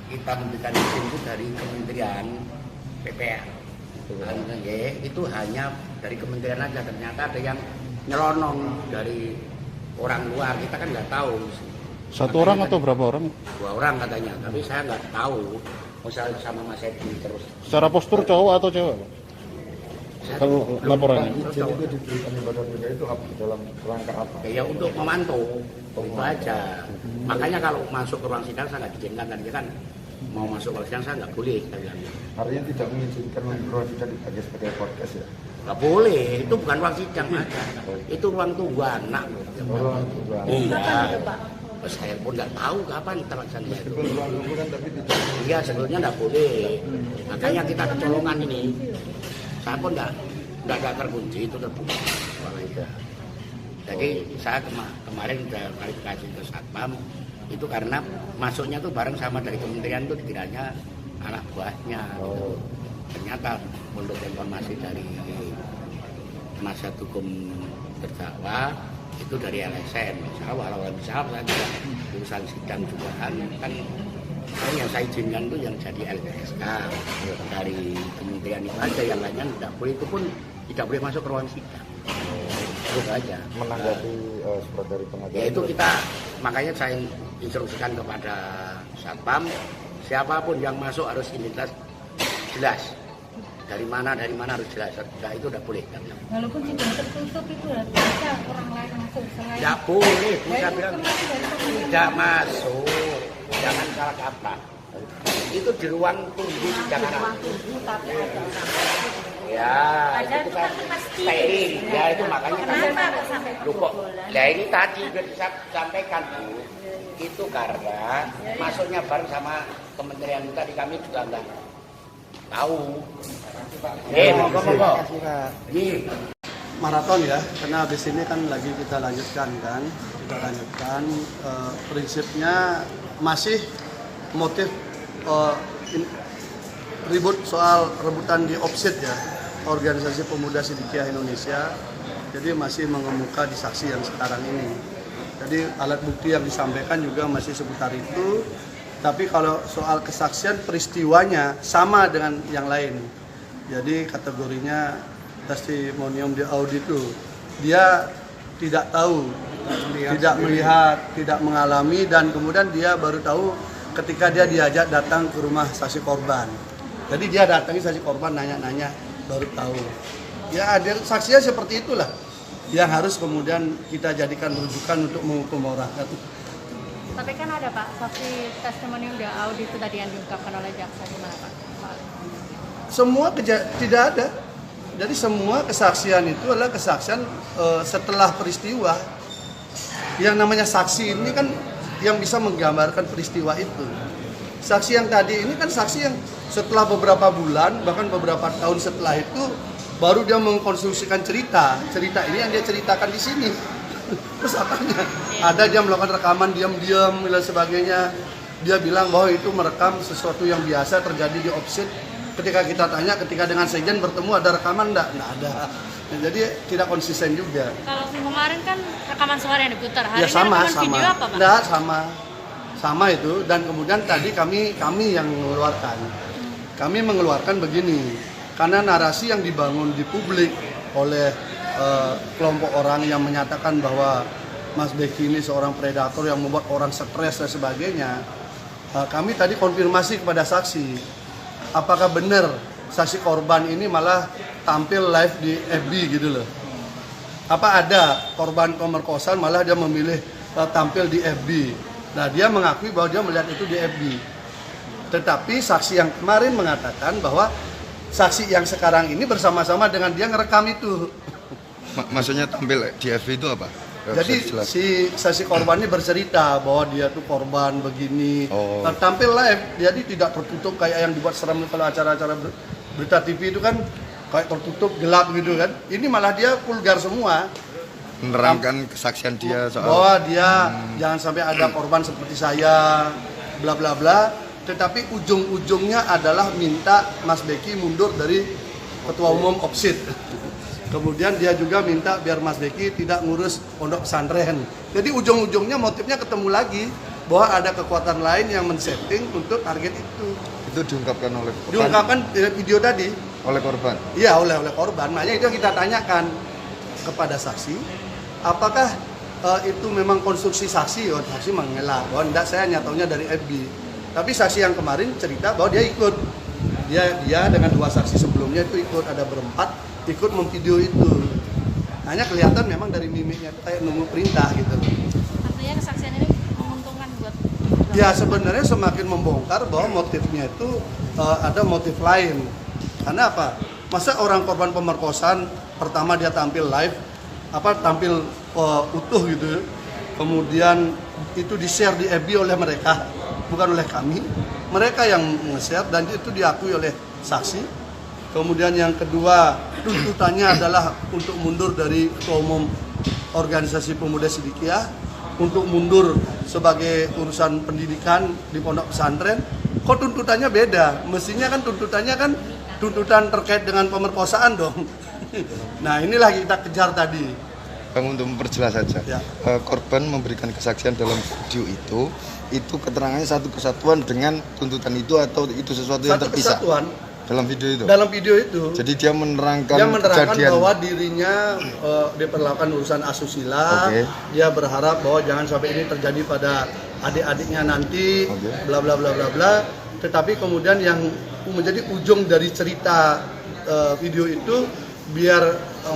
kita memberikan izin itu dari Kementerian PPR. Itu hanya dari kementerian aja, ternyata ada yang nyelonong dari orang luar, kita kan nggak tahu. Satu orang atau berapa orang? 2 orang katanya, tapi saya nggak tahu. Misalnya sama Mas Edi terus. Secara postur cowok atau cewek? Kalau laporannya? Izin itu diberikan kepada mereka itu dalam rangka apa? Ya untuk memantau, itu aja. Makanya kalau masuk ke ruang sidang saya nggak diizinkan, kan dia kan mau masuk ke sidang saya nggak boleh. Artinya tidak mengizinkan ruang sidang dipakai sebagai podcast ya? Nggak boleh, itu bukan ruang sidang aja. Itu ruang tunggu anak. Ruang tunggu anak. Iya. Saya pun nggak tahu kapan terlaksana itu. Ruang tunggu kan tapi tidak. Iya, sebetulnya nggak boleh. Makanya kita kecolongan ini. Saya pun nggak terkunci, itu terbuka. Jadi saya kemarin udah klarifikasi ke Satpam, itu karena masuknya tuh bareng sama dari kementerian tuh dikiranya anak buahnya. Gitu. Ternyata menurut informasi dari penasihat hukum terdakwa itu dari LSM. Saya walau bisa saya juga urusan sidang juga kan yang saya izinkan itu yang jadi LPSK dari kementerian itu aja, yang lainnya tidak boleh, itu pun tidak boleh masuk ke ruang sidang. Itu aja. Menanggapi surat dari pengadilan. Ya itu kita, makanya saya instruksikan kepada Satpam, siapapun yang masuk harus identitas jelas. Dari mana harus jelas. Nah, itu udah boleh. Walaupun sidang tertutup itu bisa orang lain masuk selain. Tidak boleh, bisa bilang tidak masuk. Jangan salah kaprah. Itu di ruang tunggu sidang anak. Tapi ada. Ya, itu kita steril. Ya itu makanya kok. Ya ini tadi sudah disampaikan Bu. Itu karena masuknya bareng sama kementerian tadi, kami juga enggak tahu. Monggo. Ini Maraton ya, karena habis ini kan lagi kita lanjutkan kan. Prinsipnya masih motif ribut soal rebutan di OPSID ya, Organisasi Pemuda Sidikiyah Indonesia. Jadi masih mengemuka di saksi yang sekarang ini. Jadi alat bukti yang disampaikan juga masih seputar itu. Tapi kalau soal kesaksian peristiwanya sama dengan yang lain. Jadi kategorinya testimonium di audit itu dia tidak tahu, tidak melihat, tidak mengalami, dan kemudian dia baru tahu ketika dia diajak datang ke rumah saksi korban. Jadi dia datangi saksi korban, nanya-nanya, baru tahu. Ya ada saksinya seperti itulah yang harus kemudian kita jadikan rujukan untuk menghukum orang. Tapi kan ada Pak, saksi testimonium di audit itu tadi yang diungkapkan oleh jaksa, gimana Pak? Semua tidak ada. Jadi semua kesaksian itu adalah kesaksian setelah peristiwa. Yang namanya saksi ini kan yang bisa menggambarkan peristiwa itu. Saksi yang tadi ini kan saksi yang setelah beberapa bulan, bahkan beberapa tahun setelah itu, baru dia mengkonstruksikan cerita. Cerita ini yang dia ceritakan di sini. Terus apanya? Ada dia melakukan rekaman diam-diam dan sebagainya. Dia bilang bahwa itu merekam sesuatu yang biasa terjadi di OPSID. Ketika kita tanya, ketika dengan Sekjen bertemu ada rekaman enggak? Enggak ada. Nah, jadi tidak konsisten juga. Kalau kemarin kan rekaman suara yang diputar, hari Ya ini sama, rekaman video apa Pak? Enggak, sama itu. Dan kemudian tadi kami yang mengeluarkan. Kami mengeluarkan begini, karena narasi yang dibangun di publik oleh kelompok orang yang menyatakan bahwa Mas Beki ini seorang predator yang membuat orang stres dan sebagainya. Kami tadi konfirmasi kepada saksi. Apakah benar saksi korban ini malah tampil live di FB gitu loh? Apa ada korban pemerkosaan malah dia memilih tampil di FB? Nah dia mengakui bahwa dia melihat itu di FB. Tetapi saksi yang kemarin mengatakan bahwa saksi yang sekarang ini bersama-sama dengan dia ngerekam itu. Maksudnya tampil di FB itu apa? Jadi si saksi korban ini bercerita bahwa dia tuh korban begini, tampil live, jadi tidak tertutup kayak yang dibuat serem kalau acara-acara berita TV itu kan kayak tertutup gelap gitu kan. Ini malah dia vulgar semua, menerangkan kesaksian dia soal bahwa dia jangan sampai ada korban seperti saya, bla bla bla. Tetapi ujung-ujungnya adalah minta Mas Beki mundur dari ketua umum OPSID. Kemudian dia juga minta biar Mas Beki tidak ngurus pondok pesantren. Jadi ujung-ujungnya motifnya ketemu lagi bahwa ada kekuatan lain yang men-setting untuk target itu. Itu diungkapkan oleh korban? Diungkapkan video tadi. Oleh korban? Iya, oleh korban. Makanya itu yang kita tanyakan kepada saksi, apakah itu memang konstruksi saksi? Oh, saksi mengelak bahwa enggak, saya nyataunya dari FB. Tapi saksi yang kemarin cerita bahwa dia ikut. Dia dengan 2 saksi sebelumnya itu ikut, ada berempat ikut memvideo itu. Hanya kelihatan memang dari mimiknya itu kayak nunggu perintah gitu. Artinya kesaksian ini menguntungkan buat Ya sebenarnya semakin membongkar bahwa motifnya itu ada motif lain. Karena apa? Masa orang korban pemerkosaan pertama dia tampil live, tampil utuh gitu, kemudian itu di-share di FB oleh mereka, bukan oleh kami. Mereka yang nge-share dan itu diakui oleh saksi. Kemudian yang kedua, tuntutannya adalah untuk mundur dari Ketua Umum Organisasi Pemuda Sidikiyah, untuk mundur sebagai urusan pendidikan di pondok pesantren. Kok tuntutannya beda? Mestinya kan tuntutannya kan tuntutan terkait dengan pemerkosaan dong. Nah inilah kita kejar tadi. Bang, untuk memperjelas saja, Ya. Korban memberikan kesaksian dalam video itu keterangannya satu kesatuan dengan tuntutan itu atau itu sesuatu yang Satu terpisah? kesatuan Dalam video itu? dalam video itu. Jadi dia menerangkan kejadian. Bahwa dirinya diperlakukan urusan asusila. Oke. Dia berharap bahwa jangan sampai ini terjadi pada adik-adiknya nanti, Oke. bla bla bla bla bla. Tetapi kemudian yang menjadi ujung dari cerita video itu, biar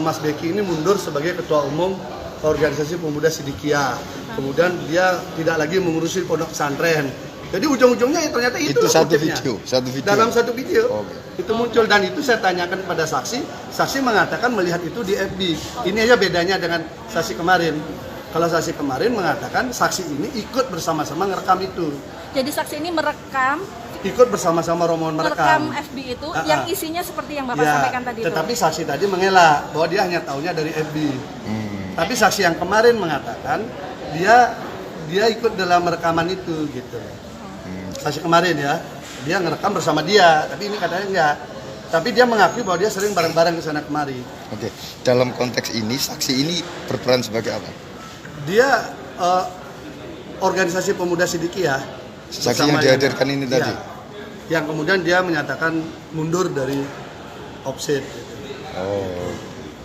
Mas Beki ini mundur sebagai Ketua Umum Organisasi Pemuda Sidikiyah. Kemudian dia tidak lagi mengurusi pondok pesantren. Jadi ujung-ujungnya ternyata itu satu motifnya. video. Dalam satu video. Oke. Itu muncul dan itu saya tanyakan kepada saksi mengatakan melihat itu di FB. Ini aja bedanya dengan saksi kemarin. Kalau saksi kemarin mengatakan saksi ini ikut bersama-sama ngerekam itu. Jadi saksi ini merekam Ikut bersama-sama rombongan merekam. FB itu yang isinya seperti yang Bapak sampaikan tadi itu. Tetapi saksi tadi mengelak bahwa dia hanya taunya dari FB. Tapi saksi yang kemarin mengatakan dia ikut dalam rekaman itu gitu. Saksi kemarin ya, dia ngerekam bersama dia, tapi ini katanya enggak. Tapi dia mengakui bahwa dia sering bareng-bareng ke sana kemari. Oke. Dalam konteks ini saksi ini berperan sebagai apa? Dia organisasi pemuda Sidikiyah. Saksi yang dihadirkan ini tadi. Yang kemudian dia menyatakan mundur dari OPSID. Oh.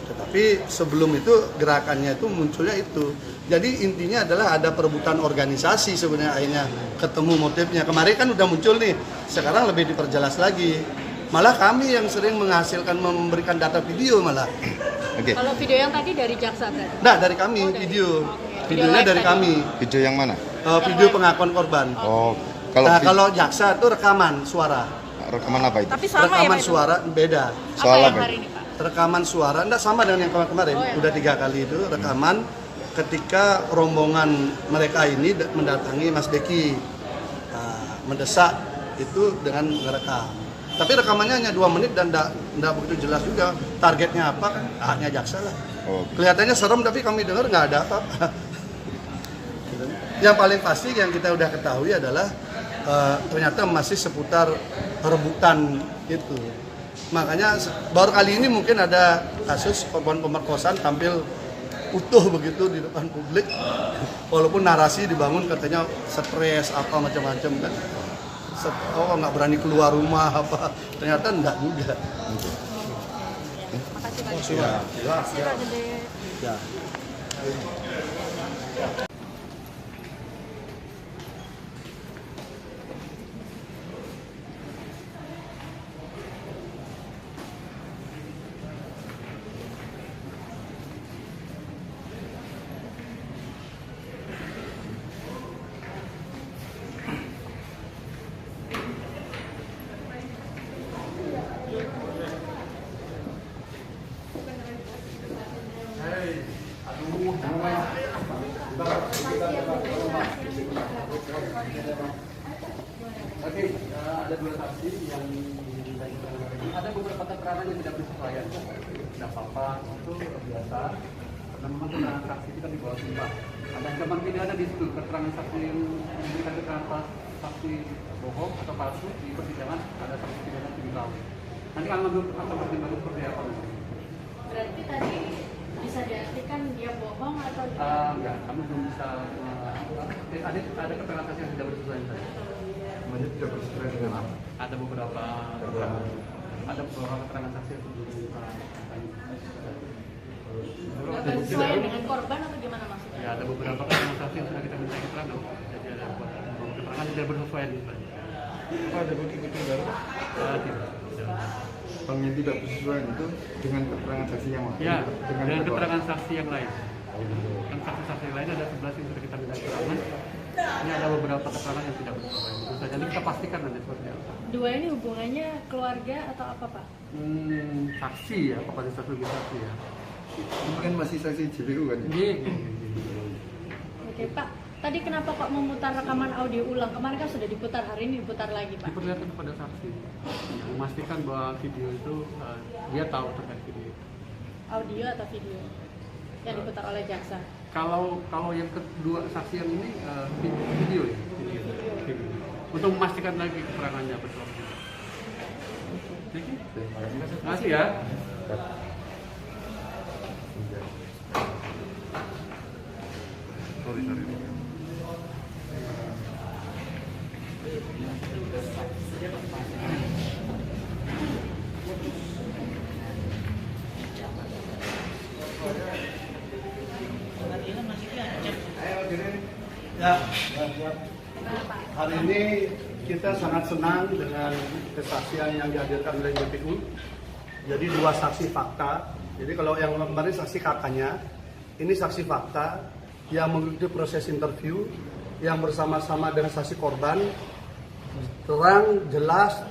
Tetapi sebelum itu gerakannya itu munculnya itu. Jadi intinya adalah ada perebutan organisasi sebenarnya akhirnya ketemu motifnya. Kemarin kan udah muncul nih, sekarang lebih diperjelas lagi. Malah kami yang sering menghasilkan memberikan data video malah. Oke. Kalau video yang tadi dari jaksa tadi. Nah dari kami video, videonya dari kami. Video yang mana? Video pengakuan korban. Oh. Kalau jaksa itu rekaman suara. Rekaman apa itu? Tapi sama ya Rekaman Pak itu? suara beda. Soal yang apa? hari ini Pak? Rekaman suara enggak sama dengan yang kemarin. Udah 3 kali itu rekaman ketika rombongan mereka ini mendatangi Mas Beki, mendesak itu dengan merekam. Tapi rekamannya hanya 2 menit dan enggak begitu jelas juga targetnya apa kan, haknya jaksa lah. Oh. Kelihatannya serem tapi kami dengar nggak ada apa-apa. Yang paling pasti yang kita udah ketahui adalah ternyata masih seputar rebutan itu. Makanya baru kali ini mungkin ada kasus korban pemerkosaan tampil utuh begitu di depan publik, walaupun narasi dibangun katanya stres apa macam-macam kan. Oh nggak berani keluar rumah apa, ternyata enggak juga. Makasih Pak. Makasih Pak Gede. Ya. Oke, ada 2 saksi yang ada beberapa keterangan yang tidak bersesuaian. Tidak apa-apa, itu biasa. Karena memang keterangan saksi kita di bawah sumpah. Ada ancaman pidana di situ, keterangan saksi yang memberikan keterangan saksi bohong atau palsu di persidangan ada saksi pidana 7 tahun. Nanti akan pertimbangan seperti apa? Berarti tadi bisa diartikan dia bohong atau Enggak, kami belum bisa Ada keterangan saksi yang tidak bersesuaian tadi. Semuanya tidak bersesuaian dengan apa? Ada beberapa keterangan saksi yang belum kita Nggak bersesuaian dengan korban atau gimana maksudnya? ya, ada beberapa keterangan saksi yang sudah kita minta keterangan. Jadi ada beberapa keterangan yang tidak bersesuaian gitu. Apa ada bukti-bukti baru? Tidak. Bang yang tidak bersesuaian itu dengan keterangan saksi yang lain? Ya, dengan berapa? keterangan saksi yang lain. Kan saksi-saksi yang lain ada 11 yang sudah kita minta keterangan. Ini ada beberapa keterangan yang tidak bersesuaian. Tentu saja nanti kita pastikan nanti seperti apa. Dua ini hubungannya keluarga atau apa Pak? Saksi ya, kapasitas sebagai saksi ya. Ini kan masih saksi JPU kan? Iya. Oke Pak, tadi kenapa kok memutar rekaman audio ulang? Kemarin kan sudah diputar, hari ini diputar lagi Pak. Diperlihatkan kepada saksi, memastikan bahwa video itu dia tahu terkait video. Audio atau video yang diputar oleh jaksa? Kalau yang kedua saksi yang ini video ya, video. Untuk memastikan lagi keterangannya betul. Terima kasih ya. Sorry. Ya, hari ini kita sangat senang dengan kesaksian yang dihadirkan oleh JPU. Jadi dua saksi fakta. Jadi kalau yang kemarin saksi kakaknya, ini saksi fakta yang mengikuti proses interview yang bersama-sama dengan saksi korban, terang, jelas.